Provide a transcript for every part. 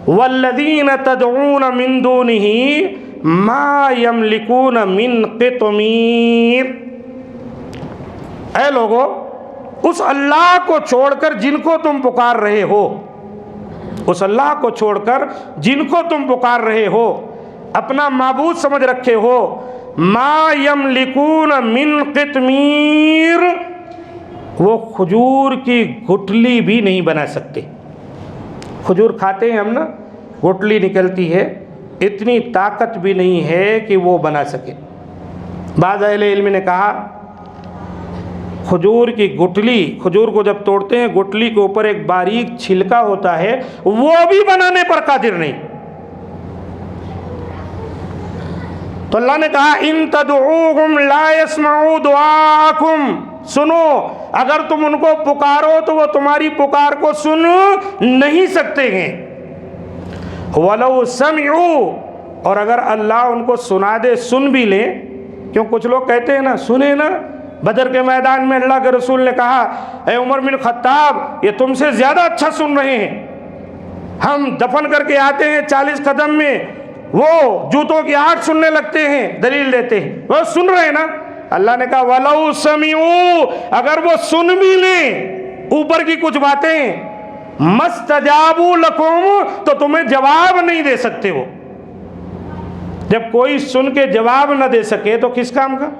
वल्लज़ीन तदऊन मिन दूनिही मा यमलिकून मिन क़ित्मीर। ऐ लोगो, उस अल्लाह को छोड़कर जिनको तुम पुकार रहे हो, उस अल्लाह को छोड़कर जिनको तुम पुकार रहे हो, अपना माबूद समझ रखे हो, मा यमलिकून मिन क़ित्मीर, वो खजूर की गुठली भी नहीं बना सकते। खजूर खाते हैं हम ना, गुठली निकलती है, इतनी ताकत भी नहीं है कि वो बना सके। बाज़ अहले इल्म ने कहा खजूर की गुठली, खजूर को जब तोड़ते हैं गुठली के ऊपर एक बारीक छिलका होता है, वो भी बनाने पर कादिर नहीं। तो अल्लाह ने कहा इन तदऊहुम ला यस्माऊ दुआकुम, सुनो, अगर तुम उनको पुकारो तो वो तुम्हारी पुकार को सुन नहीं सकते हैं। वलौ समिऊ, और अगर अल्लाह उनको सुना दे, सुन भी ले, क्यों कुछ लोग कहते हैं ना, सुने ना, बदर के मैदान में अल्लाह के रसूल ने कहा, ए उमर बिन खत्ताब, ये तुमसे ज़्यादा अच्छा सुन रहे हैं। हम दफन करके आते हैं 40 कदम में, वो जूतों की आहट सुनने लगते हैं, दलील देते हैं, वो सुन रहे हैं ना। अल्लाह ने कहा वलौ समिऊ, अगर वो सुन भी लें ऊपर की कुछ बातें, मस्तजाबू लकुम, तो तुम्हें जवाब नहीं दे सकते। वो जब कोई सुन के जवाब न दे सके तो किस काम का।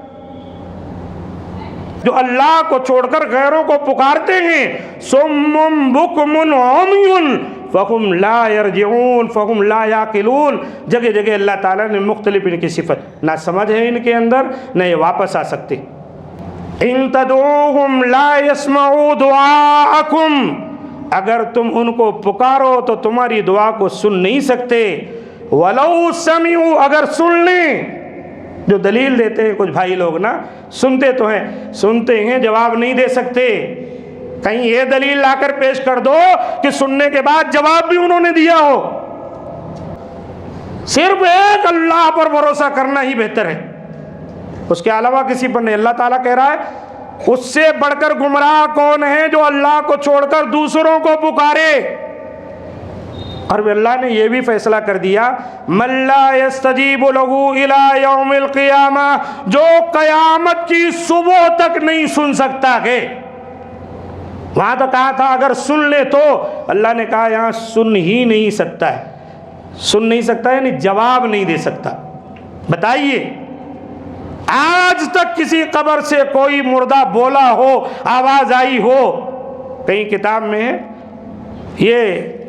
जो अल्लाह को छोड़कर गैरों को पुकारते हैं, सुम्मुम बुकमुन उम्युन फहुम ला यरजिऊन फहुम ला याकिलून, जगह जगह अल्लाह ताला ने मुख्तलिफ इनकी सिफत, ना समझ है इनके अंदर, न ये वापस आ सकते। इन तदऊहुम ला यस्माऊ दुआअकुम, अगर तुम उनको पुकारो तो तुम्हारी दुआ को सुन नहीं सकते। वलौ समिऊ, अगर सुन लें, जो दलील देते हैं कुछ भाई लोग ना, सुनते तो हैं, सुनते हैं, जवाब नहीं दे सकते। कहीं ये दलील लाकर पेश कर दो कि सुनने के बाद जवाब भी उन्होंने दिया हो। सिर्फ एक अल्लाह पर भरोसा करना ही बेहतर है, उसके अलावा किसी पर नहीं। अल्लाह ताला कह रहा है उससे बढ़कर गुमराह कौन है जो अल्लाह को छोड़कर दूसरों को पुकारे। और अल्लाह ने यह भी फैसला कर दिया, मल्ला यस्तजीबु लहू इला यौमिल क़ियामा, जो क़यामत की सुबह तक नहीं सुन सकता है। वहां तो कहा था अगर सुन ले तो, अल्लाह ने कहा यहां सुन ही नहीं सकता है। सुन नहीं सकता यानी जवाब नहीं दे सकता। बताइए, आज तक किसी कब्र से कोई मुर्दा बोला हो, आवाज आई हो? कहीं किताब में है। ये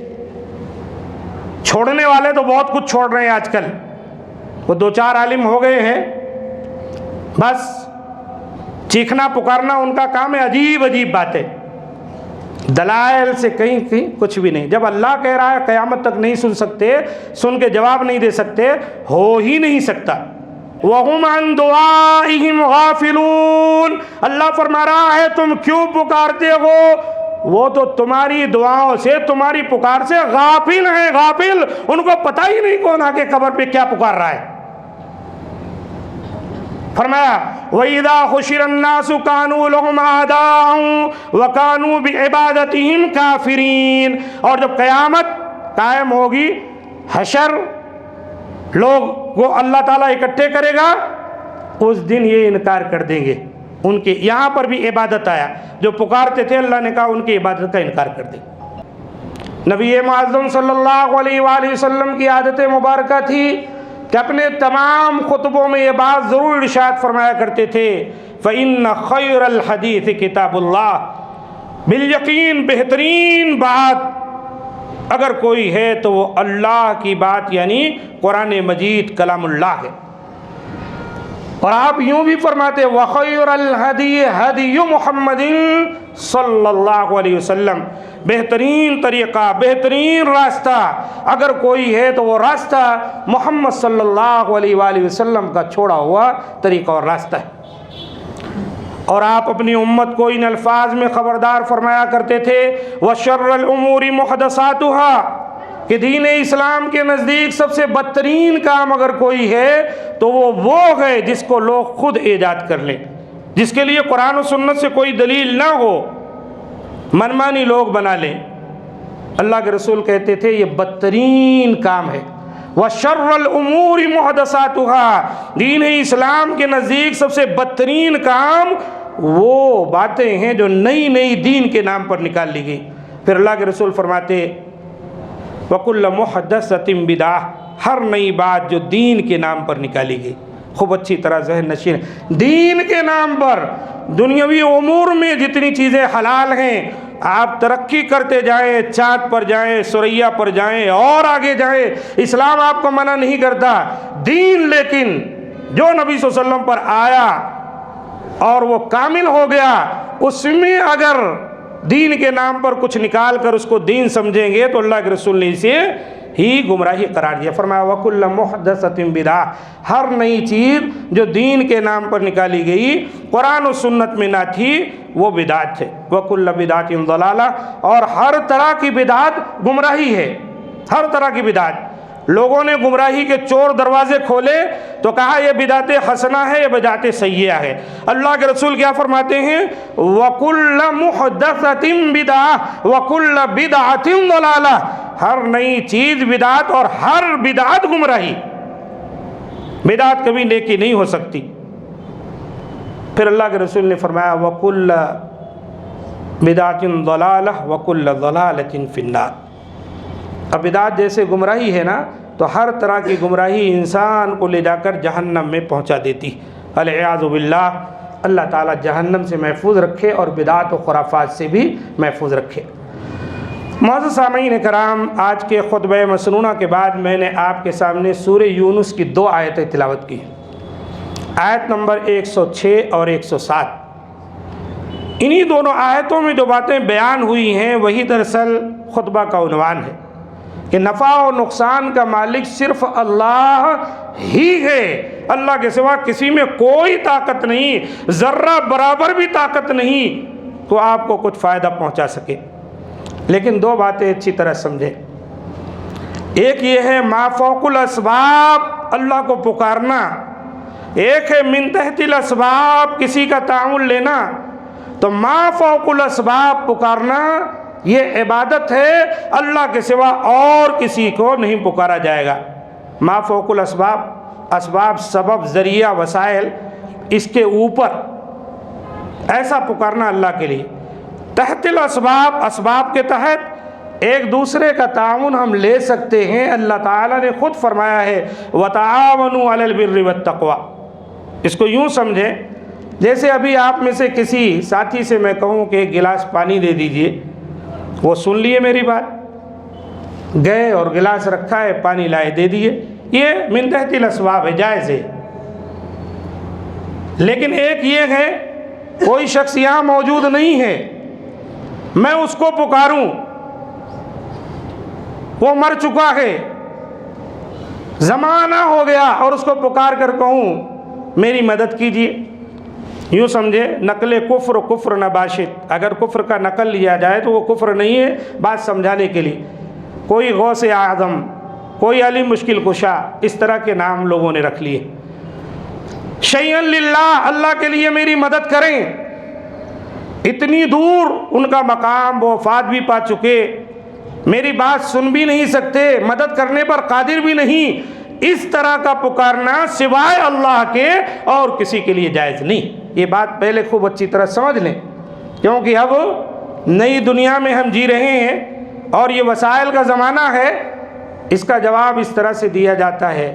छोड़ने वाले तो बहुत कुछ छोड़ रहे हैं आजकल, वो 2-4 आलिम हो गए हैं, बस चीखना पुकारना उनका काम है, अजीब अजीब बातें, दलाइल से कहीं कहीं कुछ भी नहीं। जब अल्लाह कह रहा है क़यामत तक नहीं सुन सकते, सुन के जवाब नहीं दे सकते, हो ही नहीं सकता। वहुम अन दुआइहिम गाफिलून, अल्लाह फरमा रहा है तुम क्यों पुकारते हो, वो तो तुम्हारी दुआओं से, तुम्हारी पुकार से गाफिल हैं, गाफिल, उनको पता ही नहीं कौन आके कब्र पे क्या पुकार रहा है। फरमाया वइदा हुशिरन्नासु कानू लहुम आदाउ व कानू बिइबादतिहिम काफिरीन, और जब क़यामत कायम होगी, हशर लोग को अल्लाह ताला इकट्ठे करेगा, उस दिन ये इनकार कर देंगे। उनके यहाँ पर भी इबादत आया, जो पुकारते थे अल्लाह ने कहा उनकी इबादत का इनकार कर देंगे। नबी मुअज़्ज़म सल्लल्लाहु अलैहि वसल्लम की आदत मुबारक थी कि अपने तमाम खुतबों में ये बात ज़रूर इरशाद फरमाया करते थे, फ़इन्न खैरल हदीस किताबुल्लाह, बिल यकीन बेहतरीन बात अगर कोई है तो वो अल्लाह की बात यानी कुरान मजीद कलामुल्लाह है। और आप यूँ भी फरमाते व खैरुल हदी हदी मुहम्मदिन सल्लल्लाहु अलैहि वसल्लम, बेहतरीन तरीक़ा, बेहतरीन रास्ता अगर कोई है तो वो रास्ता मोहम्मद सल्लल्लाहु अलैहि वसल्लम का छोड़ा हुआ तरीक़ा और रास्ता है। और आप अपनी उम्मत को इन अल्फाज में ख़बरदार फरमाया करते थे, व शर्रुल उमूरी मुहदसातुहा, कि दीन इस्लाम के नज़दीक सबसे बदतरीन काम अगर कोई है तो वो है जिसको लोग खुद ईजाद कर लें, जिसके लिए कुरान और सुन्नत से कोई दलील ना हो, मनमानी लोग बना लें। अल्लाह के रसूल कहते थे ये बदतरीन काम है। व शर्रुल उमूरी मुहदसातुहा, दीन इस्लाम के नज़दीक सबसे बदतरीन काम वो बातें हैं जो नई नई दीन के नाम पर निकाल ली गई। फिर अल्लाह के रसूल फरमाते वकुल्ल मुहद्दसतिन बिदअह, हर नई बात जो दीन के नाम पर निकाली गई। खूब अच्छी तरह ज़हन नशीन, दीन के नाम पर दुनियावी उमूर में जितनी चीज़ें हलाल हैं, आप तरक्की करते जाएं, चाँद पर जाएं, सुरैया पर जाएं और आगे जाएं, इस्लाम आपको मना नहीं करता। दीन लेकिन जो नबी सल्लल्लाहु अलैहि वसल्लम पर आया और वो कामिल हो गया, उसमें अगर दीन के नाम पर कुछ निकाल कर उसको दीन समझेंगे तो अल्लाह के रसूल ने इसे ही गुमराही करार दिया। फरमाया वकुल्ल मुहद्दसतिन बिदअह, हर नई चीज़ जो दीन के नाम पर निकाली गई कुरान और सुन्नत में ना थी वो बिदात है। वकुल्ल बिदातिन ज़लाला, और हर तरह की बिदात गुमराही है। हर तरह की बिदात, लोगों ने गुमराही के चोर दरवाजे खोले तो कहा यह बिदात हसना है, यह बिदात सय्यिआ है। अल्लाह के रसूल क्या फरमाते हैं वकुल्ल मुहद्दसतिन बिदअह वकुल्ल बिदअतिन ज़लाला, हर नई चीज़ बिदात और हर बिदात गुमराही। बिदात कभी नेकी नहीं हो सकती। फिर अल्लाह के रसूल ने फरमाया वकुल्ल बिदअतिन ज़लाला वकुल्ल ज़लालतिन फिन्नार। अब बिदात जैसे गुमराही है ना, तो हर तरह की गुमराही इंसान को ले जाकर जहन्नम में पहुंचा देती। अलियाज़ु बिल्लाह, अल्लाह ताला जहन्नम से महफूज रखे और बिदात व खुराफात से भी महफूज रखे। मुअज़्ज़िज़ सामीन कराम, आज के खुतबे मसनूना के बाद मैंने आपके सामने सूरह यूनुस की 2 आयतें तिलावत की, आयत नंबर 106 और 107। इन्हीं दोनों आयतों में जो बातें बयान हुई हैं वही दरअसल खुतबा का उन्वान है कि नफ़ा और नुकसान का मालिक सिर्फ अल्लाह ही है। अल्लाह के सिवा किसी में कोई ताकत नहीं, ज़र्रा बराबर भी ताकत नहीं तो आपको कुछ फ़ायदा पहुंचा सके। लेकिन 2 बातें अच्छी तरह समझें। एक ये है माफ़ौकुल असबाब, अल्लाह को पुकारना। एक है मिन तहतिल असबाब, किसी का ताउन लेना। तो माफ़ौकुल असबाब पुकारना ये इबादत है, अल्लाह के सिवा और किसी को नहीं पुकारा जाएगा। माफ़ौकुल असबाब, असबाब सबब ज़रिया वसाइल, इसके ऊपर ऐसा पुकारना अल्लाह के लिए। तहतिल असबाब, असबाब के तहत एक दूसरे का ताउन हम ले सकते हैं। अल्लाह ताला ने खुद फरमाया है वतआवनु अलल बिर्रि वत्तक़वा। इसको यूँ समझें जैसे अभी आप में से किसी साथी से मैं कहूँ कि एक गिलास पानी दे दीजिए, वो सुन लिए मेरी बात, गए और गिलास रखा है, पानी लाए दे दिए, ये मिन तहतिल असबाब है, जायज़ है। लेकिन एक ये है कोई शख्स यहाँ मौजूद नहीं है, मैं उसको पुकारूं, वो मर चुका है, ज़माना हो गया, और उसको पुकार कर कहूँ मेरी मदद कीजिए। यूँ समझे नकल कुफ्र कुफ्र नबाशित, अगर कुफ्र का नकल लिया जाए तो वो कुफ्र नहीं है, बात समझाने के लिए। कोई गौसे आज़म, कोई अली मुश्किल कुशा, इस तरह के नाम लोगों ने रख लिए। शैअन लिल्लाह, अल्लाह के लिए मेरी मदद करें। इतनी दूर उनका मकाम, वो वफ़ात भी पा चुके, मेरी बात सुन भी नहीं सकते, मदद करने पर कादिर भी नहीं। इस तरह का पुकारना सिवाय अल्लाह के और किसी के लिए जायज़ नहीं। ये बात पहले खूब अच्छी तरह समझ लें, क्योंकि अब नई दुनिया में हम जी रहे हैं और ये वसाइल का ज़माना है। इसका जवाब इस तरह से दिया जाता है,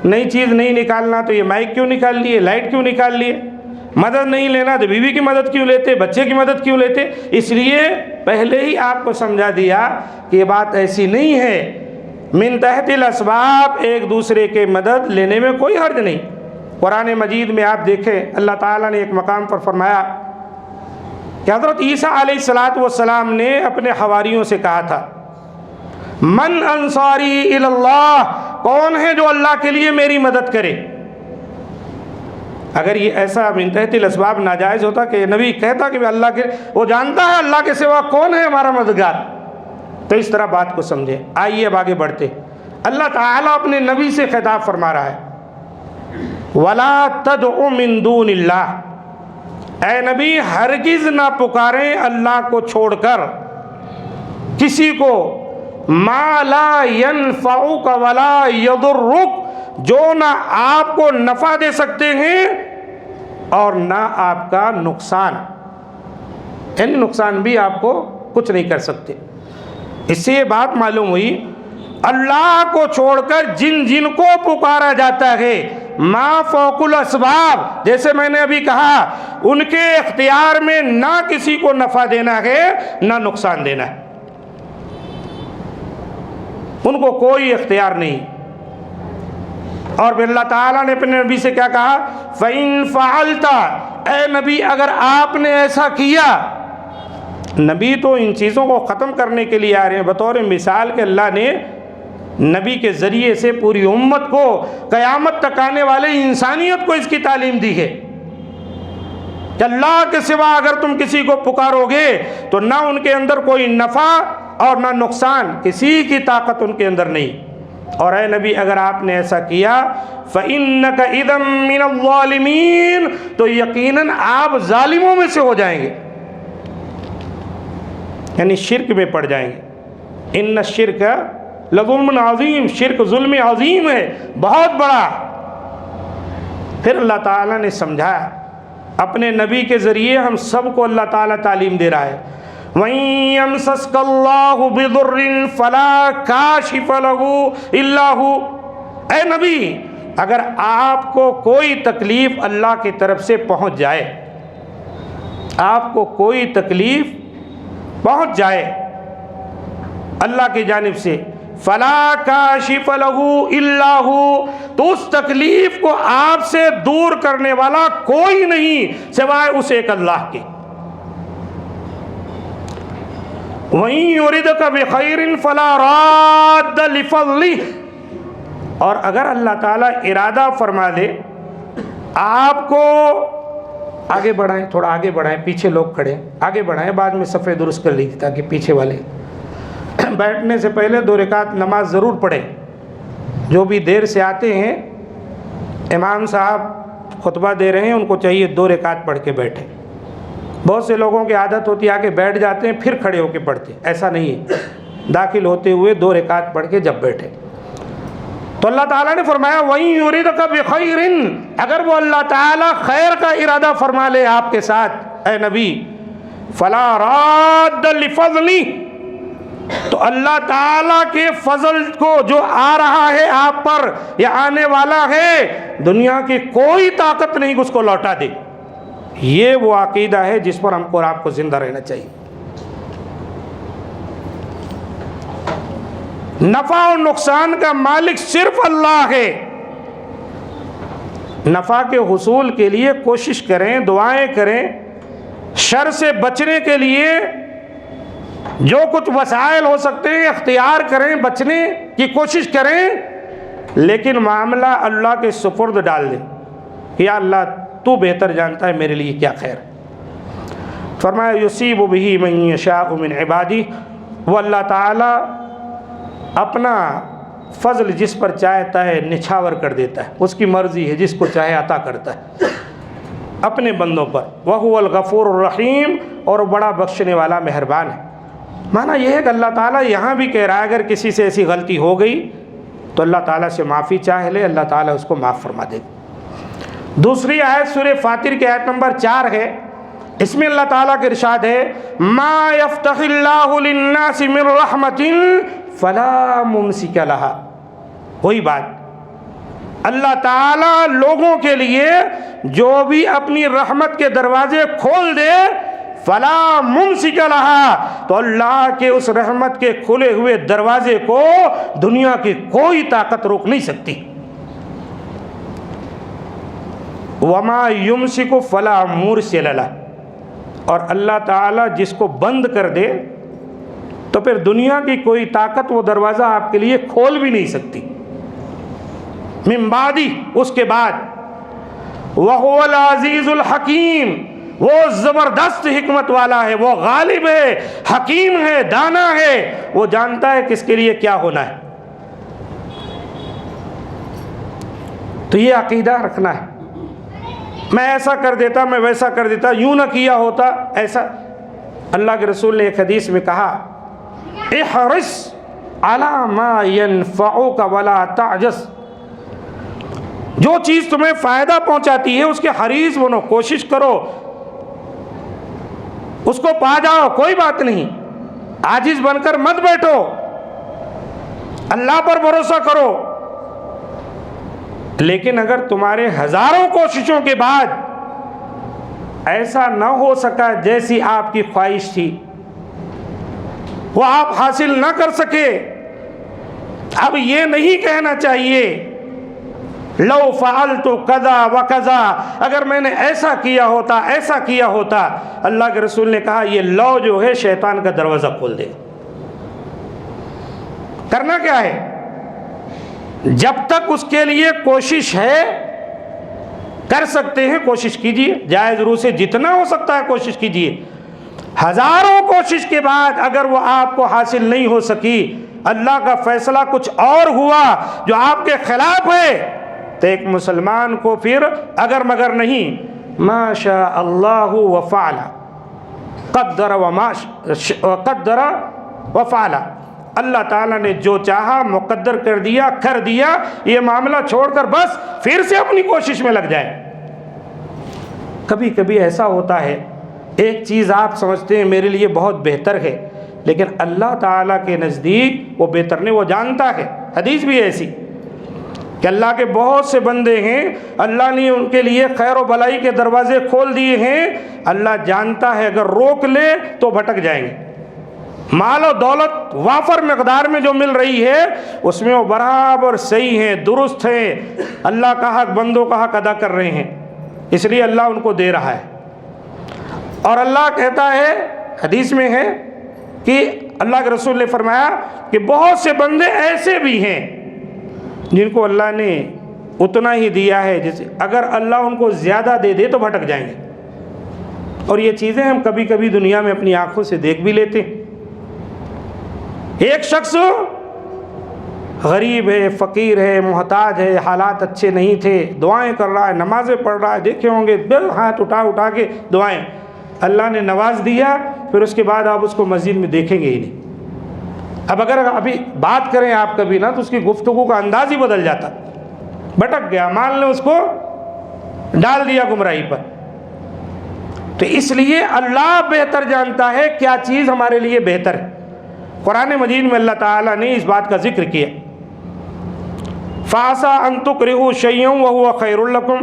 नई चीज़ नहीं निकालना तो ये माइक क्यों निकाल लिए, लाइट क्यों निकाल लिए, मदद नहीं लेना तो बीवी की मदद क्यों लेते, बच्चे की मदद क्यों लेते। इसलिए पहले ही आपको समझा दिया कि ये बात ऐसी नहीं है। मिन तहतिल असबाब, एक दूसरे के मदद लेने में कोई हर्ज नहीं। कुरान मजीद में आप देखें अल्लाह ताला ने एक मकाम पर फरमाया कि हज़रत ईसा अलैहिस्सलातु वस्सलाम ने अपने हवारियों से कहा था मन अंसारी इल्लाह, कौन है जो अल्लाह के लिए मेरी मदद करे। अगर ये ऐसा मिन तहतिल असबाब नाजायज़ होता कि नबी कहता कि अल्लाह के, वो जानता है अल्लाह के सिवा कौन है हमारा मददगार, तो इस तरह बात को समझे। आइए अब आगे बढ़ते। अल्लाह ताला अपने नबी से खिताब फरमा रहा है वला तदउ मिन दूनिल्लाह, ऐ नबी हरगिज़ ना पुकारें अल्लाह को छोड़कर किसी को मा ला यनफ़उक वला यदुर्रुक, जो ना आपको नफ़ा दे सकते हैं और ना आपका नुकसान, यानी नुकसान भी आपको कुछ नहीं कर सकते। इससे ये बात मालूम हुई अल्लाह को छोड़कर जिन जिन को पुकारा जाता है मा फ़ौकुल असबाब, जैसे मैंने अभी कहा, उनके इख्तियार में ना किसी को नफ़ा देना है ना नुकसान देना है, उनको कोई इख्तियार नहीं। और फिर अल्लाह ताला ने अपने नबी से क्या कहा, फ़इन फ़अल्ता, ए नबी अगर आपने ऐसा किया, नबी तो इन चीज़ों को ख़त्म करने के लिए आ रहे हैं, बतौर मिसाल के अल्लाह ने नबी के ज़रिए से पूरी उम्मत को, क़यामत तक आने वाले इंसानियत को इसकी तालीम दी है कि अल्लाह के सिवा अगर तुम किसी को पुकारोगे तो ना उनके अंदर कोई नफ़ा और ना नुकसान, किसी की ताकत उनके अंदर नहीं। और ए नबी अगर आपने ऐसा किया फ़इन्नका इदम मिनज़्ज़ालिमीन, तो यकीनन आप जालिमों में से हो जाएंगे, यानी शिरक में पड़ जाएंगे। इन्न शिरक लज़ुल्मुन अज़ीम, शिरक जुल्म अज़ीम है, बहुत बड़ा। फिर अल्लाह ताला ने समझाया, अपने नबी के ज़रिए हम सबको अल्लाह ताला तालीम दे रहा है, वहीं यमसस्कल्लाहु बिदुर्रिन फला काशिफ़ लहू इल्ला हू। ऐ नबी अगर आपको कोई तकलीफ़ अल्लाह की तरफ से पहुँच जाए, आपको कोई तकलीफ़ पहुँच जाए अल्लाह की जानिब से, फला काशिफ़ लहू इल्ला हू, तो उस तकलीफ़ को आपसे दूर करने वाला कोई नहीं सिवाय उस एक अल्लाह के। वहीं युरिदका बिखैरिन फला राद्द लिफ़ज़लिह, और अगर अल्लाह ताला इरादा फरमा दे आपको, आगे बढ़ाएं, थोड़ा आगे बढ़ाएं, पीछे लोग खड़े, आगे बढ़ाएं, बाद में सफ़े दुरुस्त कर लीजिए ताकि पीछे वाले बैठने से पहले 2 रकात नमाज ज़रूर पढ़ें। जो भी देर से आते हैं, इमाम साहब खुतबा दे रहे हैं, उनको चाहिए 2 रकात पढ़ के बैठें। बहुत से लोगों की आदत होती है आके बैठ जाते हैं फिर खड़े होके पढ़ते, ऐसा नहीं है, दाखिल होते हुए 2 रकात पढ़ के जब बैठे। तो अल्लाह ताला ने फरमाया वहीं युरिदका बिखैरिन, अगर वो अल्लाह ताला खैर का इरादा फरमा ले आपके साथ ए नबी, फला राद्द लिफ़ज़ली, तो अल्लाह ताला के फजल को जो आ रहा है आप पर या आने वाला है, दुनिया की कोई ताकत नहीं उसको लौटा दे। ये वो अकीदा है जिस पर हमको और आपको जिंदा रहना चाहिए। नफ़ा और नुकसान का मालिक सिर्फ अल्लाह है। नफ़ा के हुसूल के लिए कोशिश करें, दुआएं करें, शर से बचने के लिए जो कुछ वसाइल हो सकते हैं इख्तियार करें, बचने की कोशिश करें, लेकिन मामला अल्लाह के सुपुर्द डाल दें कि या अल्लाह तू बेहतर जानता है मेरे लिए क्या खैर। फरमाया युसीबु बिही मन यशाउ मिन इबादी, वो अल्लाह ताला अपना फजल जिस पर चाहता है निछावर कर देता है, उसकी मर्ज़ी है, जिसको चाहे अता करता है अपने बंदों पर। वह हुवल गफ़ूरुर रहीम, और बड़ा बख्शने वाला मेहरबान है। माना यह है कि अल्लाह ताला यहाँ भी कह रहा है अगर किसी से ऐसी गलती हो गई तो अल्लाह ताला से माफ़ी चाह ले, अल्लाह ताला उसको माफ़ फरमा दे। दूसरी आयत सूरह फातिर की आयत नंबर 4 है, इसमें अल्लाह ताला के इरशाद है मा यफ्तहिल्लाहु लिन्नासि मिन रहमतिन फला मुमसिक लहा। वही बात, अल्लाह ताला लोगों के लिए जो भी अपनी रहमत के दरवाजे खोल दे, फला मुमसिक लहा, तो अल्लाह के उस रहमत के खुले हुए दरवाजे को दुनिया की कोई ताकत रोक नहीं सकती। वमा युमसिकु फला मुरसिल लह, और अल्लाह ताला जिसको बंद कर दे तो फिर दुनिया की कोई ताकत वो दरवाज़ा आपके लिए खोल भी नहीं सकती। मिन बादी, उसके बाद, वहुवल अज़ीज़ुल हकीम, वो ज़बरदस्त हिकमत वाला है, वो गालिब है, हकीम है, दाना है, वो जानता है किसके लिए क्या होना है। तो ये अकीदा रखना है, मैं ऐसा कर देता, मैं वैसा कर देता, यूं ना किया होता ऐसा। अल्लाह के रसूल ने एक हदीस में कहा इहरिस अला मा यनफ़उका वला ताजस, जो चीज़ तुम्हें फ़ायदा पहुंचाती है उसके हरीस बनो, कोशिश करो, उसको पा जाओ, कोई बात नहीं, आजिज बनकर मत बैठो, अल्लाह पर भरोसा करो। लेकिन अगर तुम्हारे हजारों कोशिशों के बाद ऐसा न हो सका जैसी आपकी ख्वाहिश थी, वो आप हासिल न कर सके, अब ये नहीं कहना चाहिए लो फ़अल तो कज़ा व कज़ा, अगर मैंने ऐसा किया होता, ऐसा किया होता। अल्लाह के रसूल ने कहा ये लो जो है शैतान का दरवाज़ा खोल दे। करना क्या है, जब तक उसके लिए कोशिश है, कर सकते हैं कोशिश कीजिए, जायज़ रूह से जितना हो सकता है कोशिश कीजिए। हजारों कोशिश के बाद अगर वो आपको हासिल नहीं हो सकी, अल्लाह का फैसला कुछ और हुआ जो आपके खिलाफ है, तो एक मुसलमान को फिर अगर मगर नहीं, माशा अल्लाहु व फ़अला, क़द्दर व फ़अला, अल्लाह ताला ने जो चाहा मुक़द्दर कर दिया, कर दिया। ये मामला छोड़कर बस फिर से अपनी कोशिश में लग जाए। कभी कभी ऐसा होता है, एक चीज़ आप समझते हैं मेरे लिए बहुत बेहतर है, लेकिन अल्लाह ताला के नज़दीक वो बेहतर नहीं, वो जानता है। हदीस भी ऐसी कि अल्लाह के बहुत से बंदे हैं, अल्लाह ने उनके लिए खैर व भलाई के दरवाजे खोल दिए हैं, अल्लाह जानता है अगर रोक ले तो भटक जाएंगे। माल और दौलत वाफर मकदार में जो मिल रही है उसमें वो बराबर सही हैं, दुरुस्त हैं, अल्लाह का हक, बंदों का हक अदा कर रहे हैं, इसलिए अल्लाह उनको दे रहा है। और अल्लाह कहता है, हदीस में है कि अल्लाह के रसूल ने फरमाया कि बहुत से बंदे ऐसे भी हैं जिनको अल्लाह ने उतना ही दिया है जैसे अगर अल्लाह उनको ज़्यादा दे दे तो भटक जाएंगे। और ये चीज़ें हम कभी कभी दुनिया में अपनी आंखों से देख भी लेते हैं। एक शख्स गरीब है, फ़कीर है, मोहताज है, हालात अच्छे नहीं थे, दुआएं कर रहा है, नमाज़ें पढ़ रहा है, देखे होंगे हाथ उठा उठा के दुआएं, अल्लाह ने नवाज दिया, फिर उसके बाद आप उसको मस्जिद में देखेंगे ही नहीं। अब अगर अभी बात करें आप कभी ना, तो उसकी गुफ्तगू का अंदाज ही बदल जाता, भटक गया, मान लो उसको डाल दिया गुमराही पर। तो इसलिए अल्लाह बेहतर जानता है क्या चीज़ हमारे लिए बेहतर है। कुरान मजीद में अल्लाह ताला ने इस बात का जिक्र किया, फ़ासा अन तुकरिहु शय्यन व हुवा खैरुल लकुम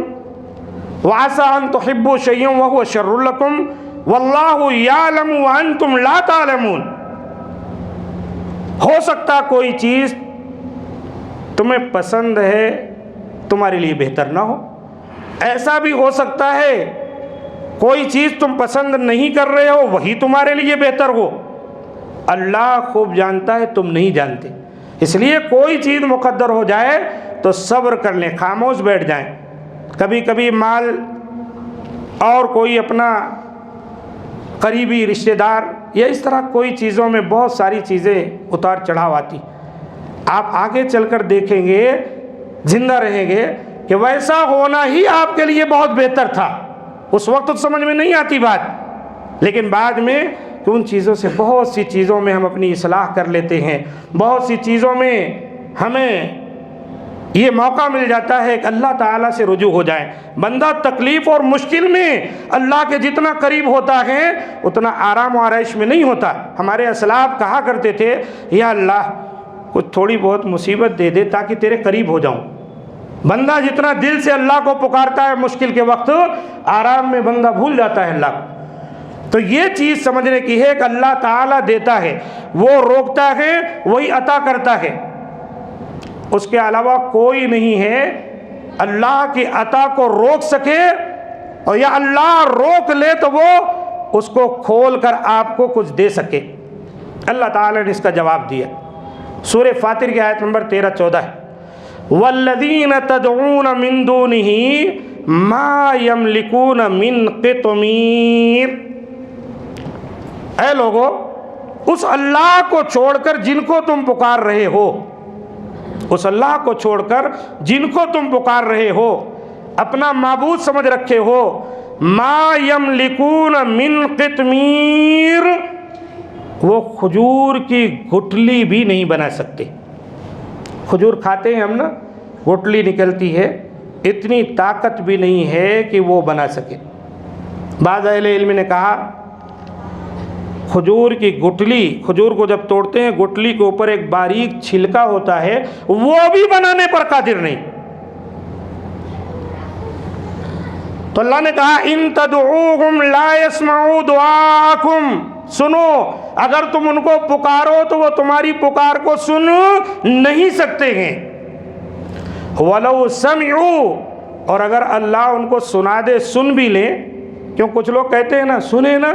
व आसा अन तुहिब्बु शय्यन व हुवा शर्रुल लकुम वल्लाहु यालमु व अंतुम ला तालमून। हो सकता कोई चीज़ तुम्हें पसंद है, तुम्हारे लिए बेहतर ना हो, ऐसा भी हो सकता है कोई चीज़ तुम पसंद नहीं कर रहे हो वही तुम्हारे लिए बेहतर हो। अल्लाह खूब जानता है, तुम नहीं जानते। इसलिए कोई चीज़ मुक़द्दर हो जाए तो सब्र कर लें, खामोश बैठ जाएं। कभी कभी माल और कोई अपना करीबी रिश्तेदार या इस तरह कोई चीज़ों में बहुत सारी चीज़ें उतार चढ़ाव आती, आप आगे चलकर देखेंगे, जिंदा रहेंगे कि वैसा होना ही आपके लिए बहुत बेहतर था। उस वक्त तो समझ में नहीं आती बात, लेकिन बाद में कि उन चीज़ों से बहुत सी चीज़ों में हम अपनी इस्लाह कर लेते हैं, बहुत सी चीज़ों में हमें ये मौका मिल जाता है कि अल्लाह ताला से रुजू हो जाए। बंदा तकलीफ़ और मुश्किल में अल्लाह के जितना करीब होता है उतना आराम और आराइश में नहीं होता। हमारे असलाफ कहा करते थे, या अल्लाह कुछ थोड़ी बहुत मुसीबत दे दे ताकि तेरे करीब हो जाऊं। बंदा जितना दिल से अल्लाह को पुकारता है मुश्किल के वक्त, आराम में बंदा भूल जाता है अल्लाह को। तो ये चीज़ समझने की है कि अल्लाह ताला देता है, वो रोकता है, वही अता करता है, उसके अलावा कोई नहीं है अल्लाह की अता को रोक सके, और या अल्लाह रोक ले तो वो उसको खोल कर आपको कुछ दे सके। अल्लाह ताला ने इसका जवाब दिया सूरह फातिर की आयत नंबर 13-14, वल्लज़ीन तदऊन मिन दूनिही मा यमलिकून मिन क़ितमीर। ऐ लोगो, उस अल्लाह को छोड़कर जिनको तुम पुकार रहे हो, उस अल्लाह को छोड़कर जिनको तुम पुकार रहे हो, अपना माबूद समझ रखे हो, मा यमलिकून मिन क़ितमीर, वो खजूर की गुठली भी नहीं बना सकते। खजूर खाते हैं हम ना, गुठली निकलती है, इतनी ताकत भी नहीं है कि वो बना सके। बाज़ अहले इल्म ने कहा खजूर की गुठली, खजूर को जब तोड़ते हैं गुठली के ऊपर एक बारीक छिलका होता है, वो भी बनाने पर कादिर नहीं। तो अल्लाह ने कहा इन तदऊहुम ला यस्माऊ दुआकुम, सुनो अगर तुम उनको पुकारो तो वो तुम्हारी पुकार को सुन नहीं सकते हैं। वलौ समिऊ, और अगर अल्लाह उनको सुना दे, सुन भी ले, क्यों कुछ लोग कहते हैं ना सुने ना,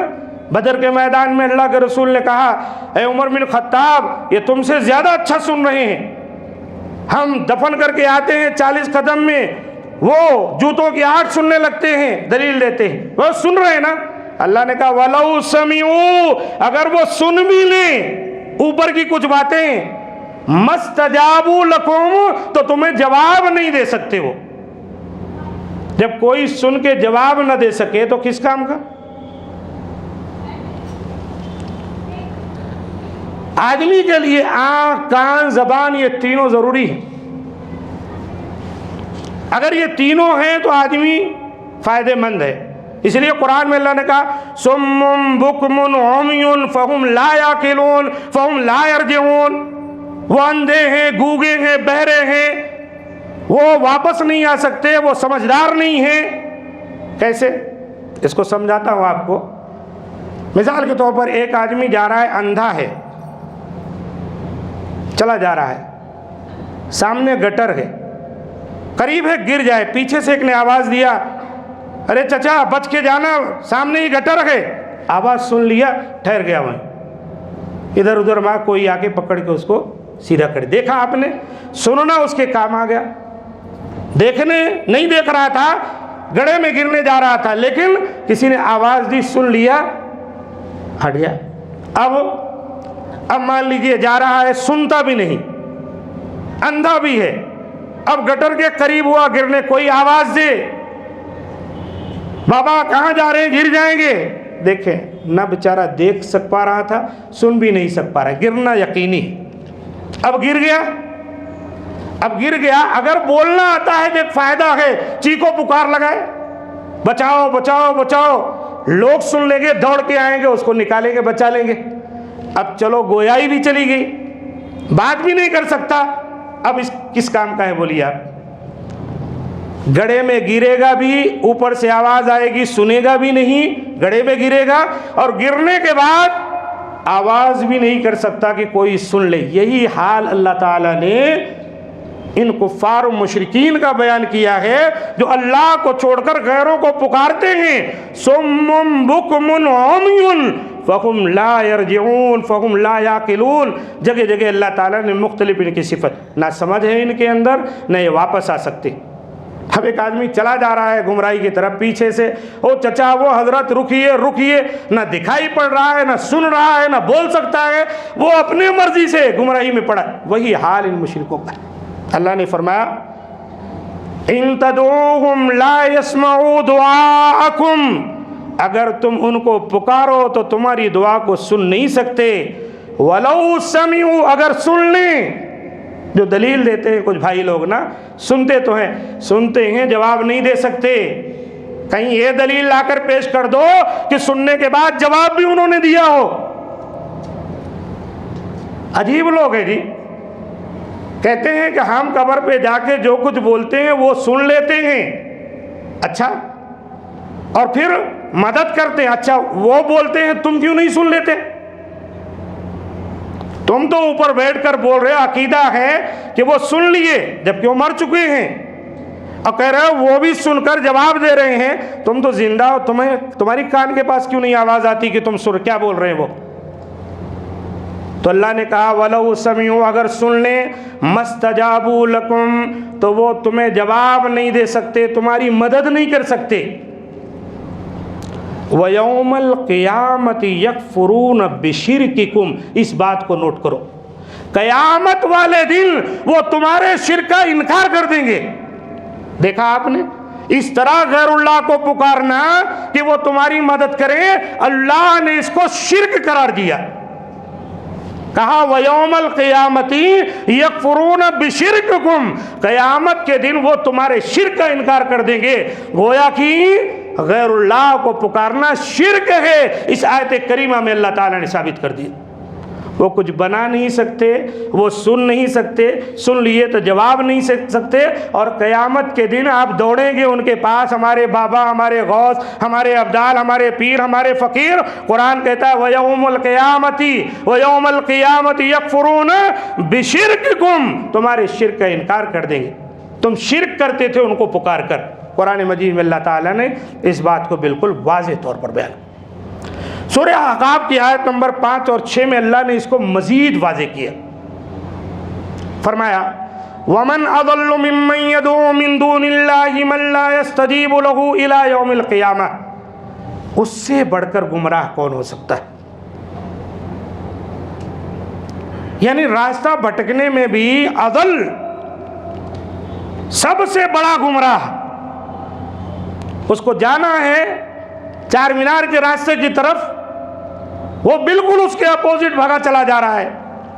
बदर के मैदान में अल्लाह के रसूल ने कहा ए उमर बिन खत्ताब ये तुमसे ज़्यादा अच्छा सुन रहे हैं, हम दफन करके आते हैं 40 कदम में, वो जूतों की आहट सुनने लगते हैं, दलील देते हैं, वो सुन रहे हैं ना। अल्लाह ने कहा वलौ समिऊ, अगर वो सुन भी लें ऊपर की कुछ बातें, मस्तजाबू लकुम, तो तुम्हें जवाब नहीं दे सकते। वो जब कोई सुन के जवाब न दे सके तो किस काम का। आदमी के लिए आंख, कान, जबान ये तीनों जरूरी है। अगर ये तीनों हैं तो आदमी फायदेमंद है। इसलिए कुरान में अल्लाह ने कहा सुम्मुम बुकमुन उम्युन फहुम ला याकिलून फहुम ला यरजिऊन, वो अंधे हैं, गूंगे हैं, बहरे हैं, वो वापस नहीं आ सकते, वो समझदार नहीं है। कैसे, इसको समझाता हूँ आपको। मिसाल के तौर पर एक आदमी जा रहा है, अंधा है, चला जा रहा है, सामने गटर है, करीब है गिर जाए, पीछे से एक ने आवाज़ दिया अरे चचा बच के जाना, सामने ही गटर है। आवाज़ सुन लिया, ठहर गया वहीं, इधर उधर वहाँ कोई आके पकड़ के उसको सीधा कर। देखा आपने, सुनना उसके काम आ गया। देखने नहीं देख रहा था, गड्ढे में गिरने जा रहा था, लेकिन किसी ने आवाज़ दी, सुन लिया, हट गया। अब मान लीजिए जा रहा है, सुनता भी नहीं, अंधा भी है, अब गटर के करीब हुआ गिरने, कोई आवाज़ दे बाबा कहाँ जा रहे हैं, गिर जाएंगे। देखें ना, बेचारा देख सक पा रहा था, सुन भी नहीं सक पा रहा, गिरना यकीनी। अब गिर गया, अब गिर गया, अगर बोलना आता है तो एक फायदा है, चीखो पुकार लगाए बचाओ बचाओ बचाओ, लोग सुन लेंगे, दौड़ के आएंगे, उसको निकालेंगे, बचा लेंगे। अब चलो गोयाई भी चली गई, बात भी नहीं कर सकता, अब इस किस काम का है बोलिए आप। गड्ढे में गिरेगा भी, ऊपर से आवाज आएगी, सुनेगा भी नहीं, गड्ढे में गिरेगा, और गिरने के बाद आवाज भी नहीं कर सकता कि कोई सुन ले। यही हाल अल्लाह ताला ने इन कुफ्फार और मुशरिकीन का बयान किया है जो अल्लाह को छोड़कर गैरों को पुकारते हैं। सुम्मुम बुकमुन उम्युन फहुम ला यरजिऊन फहुम ला याकिलून। जगह जगह अल्लाह ताला ने मुख्तलिफ इनकी सिफत, ना समझ है इनके अंदर, न ये वापस आ सकते। अब एक आदमी चला जा रहा है गुमराही की तरफ, पीछे से ओ चचा वो हजरत रुकिए रुकिए, ना दिखाई पड़ रहा है, ना सुन रहा है, ना बोल सकता है, वो अपनी मर्जी से गुमराही में पड़ा। वही हाल इन मुशरिकों का। अल्लाह ने फरमाया इन तदऊहुम ला यस्माऊ दुआकुम, अगर तुम उनको पुकारो तो तुम्हारी दुआ को सुन नहीं सकते। वलौ समिऊ, अगर सुन लें, जो दलील देते हैं कुछ भाई लोग ना, सुनते तो हैं, सुनते हैं, जवाब नहीं दे सकते। कहीं ये दलील लाकर पेश कर दो कि सुनने के बाद जवाब भी उन्होंने दिया हो। अजीब लोग हैं जी, कहते हैं कि हम कब्र पे जाके जो कुछ बोलते हैं वो सुन लेते हैं, अच्छा, और फिर मदद करते हैं। अच्छा वो बोलते हैं, तुम क्यों नहीं सुन लेते? तुम तो ऊपर बैठकर बोल रहे हो, अकीदा है कि वो सुन लिए, जबकि वो मर चुके हैं, और कह रहे हो वो भी सुनकर जवाब दे रहे हैं। तुम तो जिंदा हो, तुम्हारी कान के पास क्यों नहीं आवाज आती कि तुम सुन क्या बोल रहे हैं वो? तो अल्लाह ने कहा वलौ समिऊ, अगर सुन लें, मस्तजाबू लकुम, तो वो तुम्हें जवाब नहीं दे सकते, तुम्हारी मदद नहीं कर सकते। वयौमल क़ियामति यकफुरून बिशिरकिकुम, इस बात को नोट करो, क़यामत वाले दिन वो तुम्हारे शिर्क का इनकार कर देंगे। देखा आपने, इस तरह गैरुल्लाह को पुकारना कि वो तुम्हारी मदद करे, अल्लाह ने इसको शिर्क करार दिया। कहा वयौमल क़ियामती यकफुरून बिशिर्किकुम, क़यामत के दिन वो तुम्हारे शिर्क का इनकार कर देंगे। गोया कि गैरुल्लाह को पुकारना शिर्क है। इस आयत करीमा में अल्लाह ताला ने साबित कर दिया। वो कुछ बना नहीं सकते, वो सुन नहीं सकते, सुन लिए तो जवाब नहीं सकते, और क़यामत के दिन आप दौड़ेंगे उनके पास, हमारे बाबा, हमारे गौस, हमारे अब्दाल, हमारे पीर, हमारे फ़कीर। कुरान कहता है वयौमुल क़ियामती यकफुरून बिशिर्किकुम, तुम्हारे शिर्क का इनकार कर देंगे। तुम शिर्क करते थे उनको पुकार कर। कुरान मजीद में अल्लाह ताला ने इस बात को बिल्कुल वाज़ेह तौर पर बयान। सूरह अहक़ाफ़ की आयत नंबर 5 और 6 में अल्लाह ने इसको मज़ीद वाज़ेह किया। फरमाया वमन अज़ल्लु मिम्मन यदऊ मिन दूनिल्लाहि मन ला यस्तजीबु लहू इला यौमिल क़ियामा, उससे बढ़कर गुमराह कौन हो सकता है। यानी रास्ता भटकने में भी अज़ल सबसे बड़ा गुमराह, उसको जाना है चार मीनार के रास्ते की तरफ, वो बिल्कुल उसके अपोजिट भागा चला जा रहा है।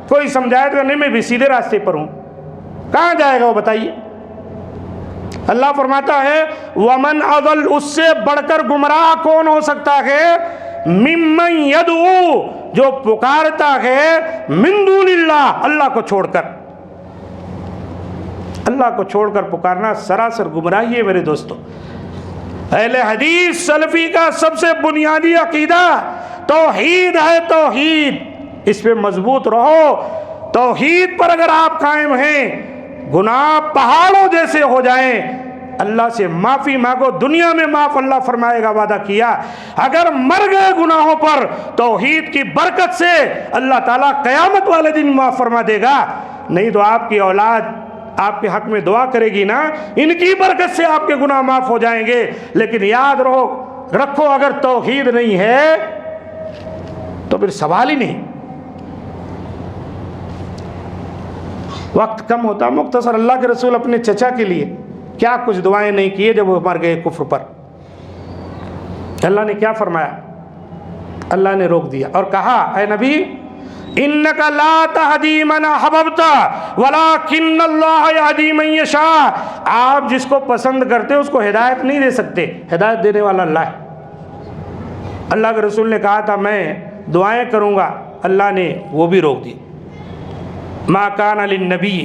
कोई समझाए तो नहीं, मैं भी सीधे रास्ते पर हूं, कहां जाएगा वो बताइए। अल्लाह फरमाता है वमन अज़ल, उससे बढ़कर गुमराह कौन हो सकता है, मिम्मन यदऊ, जो पुकारता है मिन दूनिल्लाह, अल्लाह को छोड़कर। अल्लाह को छोड़कर पुकारना सरासर गुमराही है मेरे दोस्तों। अहले हदीस सलफी का सबसे बुनियादी अकीदा तौहीद है। तौहीद, इस पे मजबूत रहो। तौहीद पर अगर आप कायम हैं, गुनाह पहाड़ों जैसे हो जाएं, अल्लाह से माफ़ी मांगो, दुनिया में माफ़ अल्लाह फरमाएगा, वादा किया। अगर मर गए गुनाहों पर, तौहीद की बरकत से अल्लाह ताला क़यामत वाले दिन माफ़ फरमा देगा। नहीं तो आपकी औलाद आपके हक में दुआ करेगी ना, इनकी बरकत से आपके गुनाह माफ़ हो जाएंगे। लेकिन याद रखो अगर तौहीद नहीं है तो फिर सवाल ही नहीं। वक्त कम होता, मुख्तसर अल्लाह के रसूल अपने चचा के लिए क्या कुछ दुआएं नहीं किए जब वो मर गए कुफ्र पर। अल्लाह ने क्या फरमाया, अल्लाह ने रोक दिया और कहा ऐ नबी इन्नका ला तहदी मन अहबब्ता वलाकिन्नल्लाह यहदी मन यशा, आप जिसको पसंद करते हो उसको हिदायत नहीं दे सकते, हिदायत देने वाला अल्लाह है। अल्लाह के रसूल ने कहा था मैं दुआएं करूँगा, अल्लाह ने वो भी रोक दी। मा कान लिन्नबी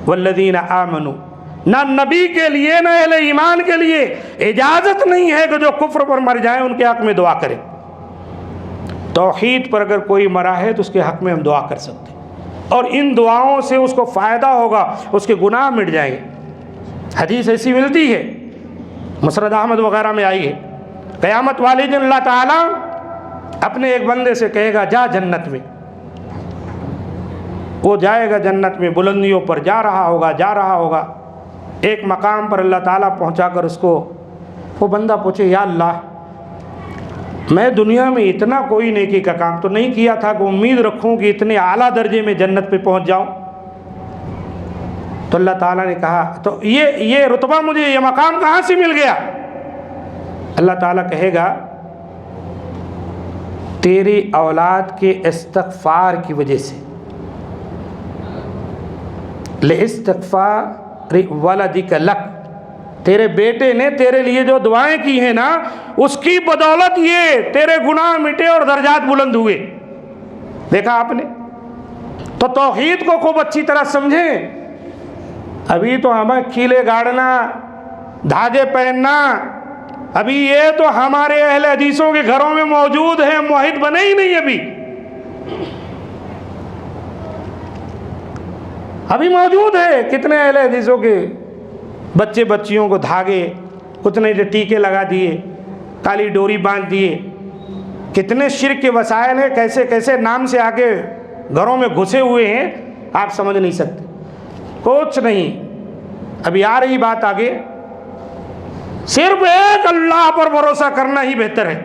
वल्लज़ीना आमनू, ना नबी के लिए ना अहले ईमान के लिए इजाज़त नहीं है कि जो कुफ्र पर मर जाए उनके हक़ में दुआ करें। तौहीद पर अगर कोई मरा है तो उसके हक़ में हम दुआ कर सकते हैं, और इन दुआओं से उसको फ़ायदा होगा, उसके गुनाह मिट जाएंगे। हदीस ऐसी मिलती है, मुस्नद अहमद वगैरह में आई है, क़यामत वाले दिन अल्लाह ताला अपने एक बंदे से कहेगा जा जन्नत में। वो जाएगा जन्नत में, बुलंदियों पर जा रहा होगा। एक मकाम पर अल्लाह ताला पहुंचाकर उसको, वो बंदा पूछे या अल्लाह मैं दुनिया में इतना कोई नेकी का काम तो नहीं किया था कि उम्मीद रखूं कि इतने आला दर्जे में जन्नत पे पहुंच जाऊं। तो अल्लाह ताला ने कहा तो ये रुतबा मुझे, ये मकाम कहाँ से मिल गया। अल्लाह ताला कहेगा तेरी औलाद के इस्तग़फ़ार की वजह से, ले इस्तग़फ़ार वलदिक लक, तेरे बेटे ने तेरे लिए जो दुआएं की हैं ना, उसकी बदौलत ये तेरे गुनाह मिटे और दर्जात बुलंद हुए। देखा आपने। तो तौहीद को खूब अच्छी तरह समझें। अभी तो हमें खीले गाड़ना, धागे पहनना, अभी ये तो हमारे अहले हदीसों के घरों में मौजूद है, मुवाहिद बने ही नहीं अभी मौजूद है। कितने अहले हदीसों के बच्चे बच्चियों को धागे, कुछ नहीं टीके लगा दिए, काली डोरी बांध दिए। कितने शिर्क के वसाइल हैं, कैसे कैसे नाम से आके घरों में घुसे हुए हैं, आप समझ नहीं सकते। कुछ नहीं, अभी आ रही बात आगे। सिर्फ एक अल्लाह पर भरोसा करना ही बेहतर है,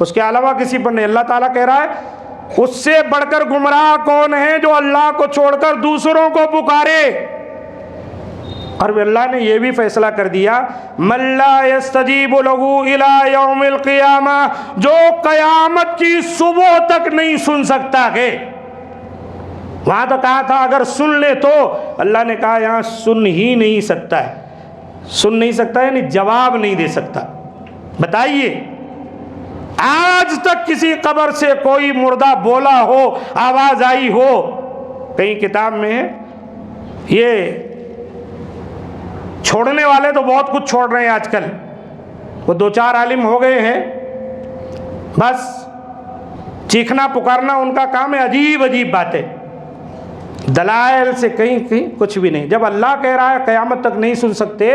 उसके अलावा किसी पर नहीं। अल्लाह ताला कह रहा है उससे बढ़कर गुमराह कौन है जो अल्लाह को छोड़कर दूसरों को पुकारे। और अल्लाह ने यह भी फैसला कर दिया मल्ला यस्तजीबु लहू इला यौमिल क़ियामा, जो क़यामत की सुबह तक नहीं सुन सकता है। वहाँ तो कहा था अगर सुन ले तो, अल्लाह ने कहा यहाँ सुन ही नहीं सकता है, सुन नहीं सकता यानी जवाब नहीं दे सकता। बताइए आज तक किसी कब्र से कोई मुर्दा बोला हो, आवाज आई हो? कहीं किताब में है? ये छोड़ने वाले तो बहुत कुछ छोड़ रहे हैं आजकल, वो 2-4 आलिम हो गए हैं, बस चीखना पुकारना उनका काम है, अजीब अजीब बातें, दलाइल से कहीं कहीं कुछ भी नहीं। जब अल्लाह कह रहा है क़यामत तक नहीं सुन सकते,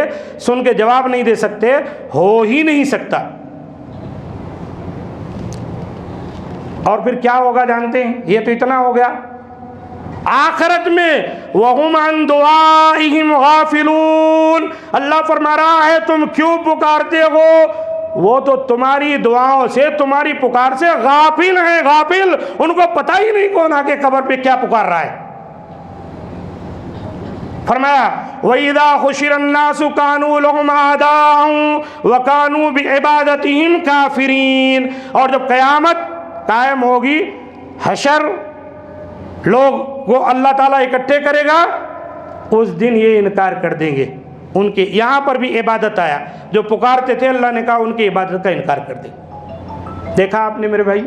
सुन के जवाब नहीं दे सकते, हो ही नहीं सकता। और फिर क्या होगा जानते हैं? ये तो इतना हो गया, आखिरत में वहुम अन दुआइहिम गाफिलून, अल्लाह फरमा रहा है तुम क्यों पुकारते हो, वो तो तुम्हारी दुआओं से, तुम्हारी पुकार से गाफिल हैं, गाफिल, उनको पता ही नहीं कौन आके कब्र पे क्या पुकार रहा है। फरमाया वइदा खुशिरन्नासु कानू लहुम आदाअन व कानू बिइबादतिहिम काफिरीन, और जब क़यामत कायम होगी, हशर लोग को अल्लाह ताला इकट्ठे करेगा, उस दिन ये इनकार कर देंगे उनके। यहाँ पर भी इबादत आया, जो पुकारते थे अल्लाह ने कहा उनकी इबादत का इनकार कर देंगे। देखा आपने मेरे भाई,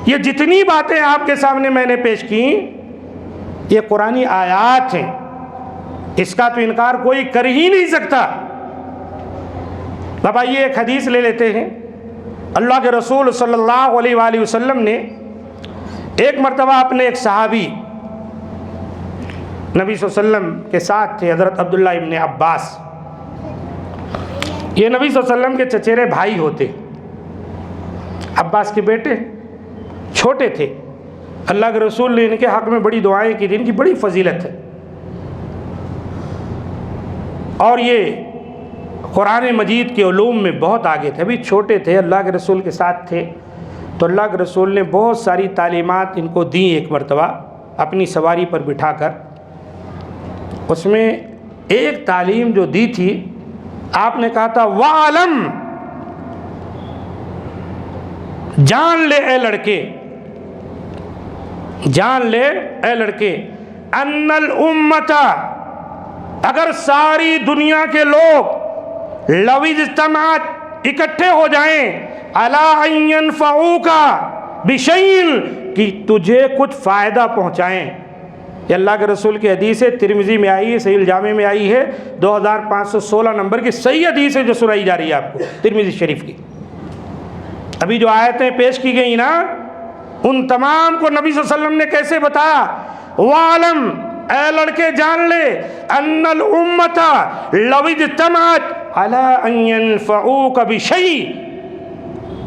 ये जितनी बातें आपके सामने मैंने पेश की ये कुरानी आयात हैं, इसका तो इनकार कोई कर ही नहीं सकता। अब आइए एक हदीस ले लेते हैं। अल्लाह के रसूल सल्लल्लाहु अलैहि वसल्लम ने एक मरतबा अपने एक सहाबी नबी सल्लल्लाहु अलैहि वसल्लम के साथ थे, हज़रत अब्दुल्लाह इब्न अब्बास, ये नबी सल्लल्लाहु अलैहि वसल्लम के चचेरे भाई होते, अब्बास के बेटे, छोटे थे। अल्लाह के रसूल ने इनके हक़ में बड़ी दुआएं की थी, इनकी बड़ी फजीलत है, और ये कुरान मजीद के उलूम में बहुत आगे थे। अभी छोटे थे, अल्लाह के रसूल के साथ थे, तो अल्लाह के रसूल ने बहुत सारी तालीमात इनको दी। एक मरतबा अपनी सवारी पर बिठाकर, उसमें एक तालीम जो दी थी, आपने कहा था वालम, जान ले ए लड़के, जान ले ए लड़के, अन्नल उम्मता, अगर सारी दुनिया के लोग लविज्तमात इकट्ठे हो जाएं, अला अन यनफऊका बिशैइन, कि तुझे कुछ फ़ायदा पहुँचाएं। ये अल्लाह के रसूल की हदीस है, तिरमिज़ी में आई है, सहीह जामे में आई है, 2516 नंबर की सही हदीस है जो सुनाई जा रही है आपको तिरमिज़ी शरीफ की। अभी जो आयतें पेश की गई ना, उन तमाम को नबी सल्लल्लाहु अलैहि वसल्लम ने कैसे बताया, वालम, ए लड़के जान ले, अन्नल उम्मता लविज्तमात अला अन यनफऊका बिशै,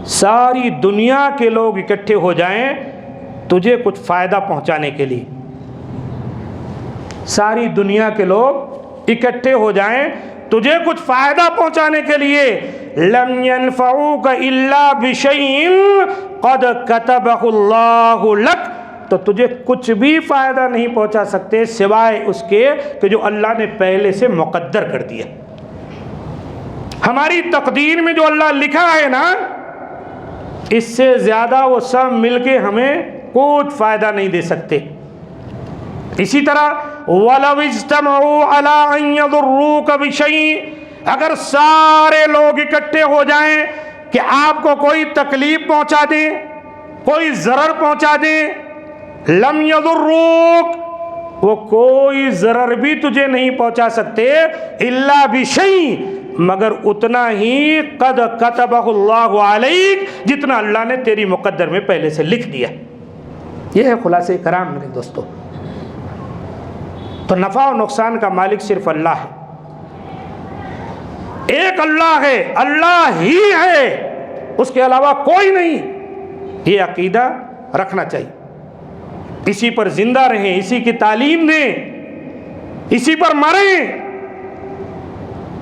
सारी दुनिया के लोग इकट्ठे हो जाएं तुझे कुछ फ़ायदा पहुंचाने के लिए, सारी दुनिया के लोग इकट्ठे हो जाएं तुझे कुछ फ़ायदा पहुंचाने के लिए, लम यनफऊका इल्ला बिशैइन क़द कतबहुल्लाहु लक, तो तुझे कुछ भी फ़ायदा नहीं पहुंचा सकते सिवाय उसके कि जो अल्लाह ने पहले से मुक़द्दर कर दिया। हमारी तकदीर में जो अल्लाह लिखा है ना, इससे ज़्यादा वो सब मिलके हमें कुछ फ़ायदा नहीं दे सकते। इसी तरह वलव इज्तमऊ अला अन यदुर्रूका बिशै, अगर सारे लोग इकट्ठे हो जाएं कि आपको कोई तकलीफ पहुंचा दें, कोई ज़रर पहुंचा दें, लम यदुर्रूक, वो कोई ज़रर भी तुझे नहीं पहुंचा सकते, इल्ला बिशै, मगर उतना ही कद कतबहुल्लाहु अलैक, जितना अल्लाह ने तेरी मुक़द्दर में पहले से लिख दिया। यह है खुलासे कराम मेरे दोस्तों। तो नफ़ा और नुकसान का मालिक सिर्फ अल्लाह है, एक अल्लाह है, अल्लाह ही है, उसके अलावा कोई नहीं। ये अकीदा रखना चाहिए, इसी पर जिंदा रहें, इसी की तालीम दें, इसी पर मरें,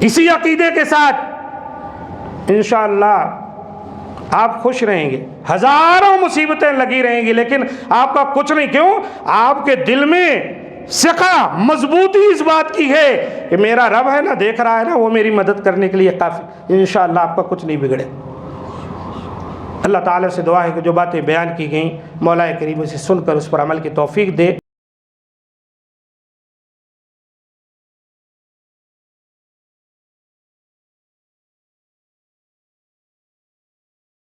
इसी अकीदे के साथ इंशाअल्लाह आप खुश रहेंगे। हज़ारों मुसीबतें लगी रहेंगी लेकिन आपका कुछ नहीं। क्यों? आपके दिल में सिका, मजबूती इस बात की है कि मेरा रब है ना, देख रहा है ना, वो मेरी मदद करने के लिए काफ़ी। इंशाअल्लाह आपका कुछ नहीं बिगड़े। अल्लाह ताला से दुआ है कि जो बातें बयान की गई मौला करीम से सुनकर उस पर अमल की तौफीक दे।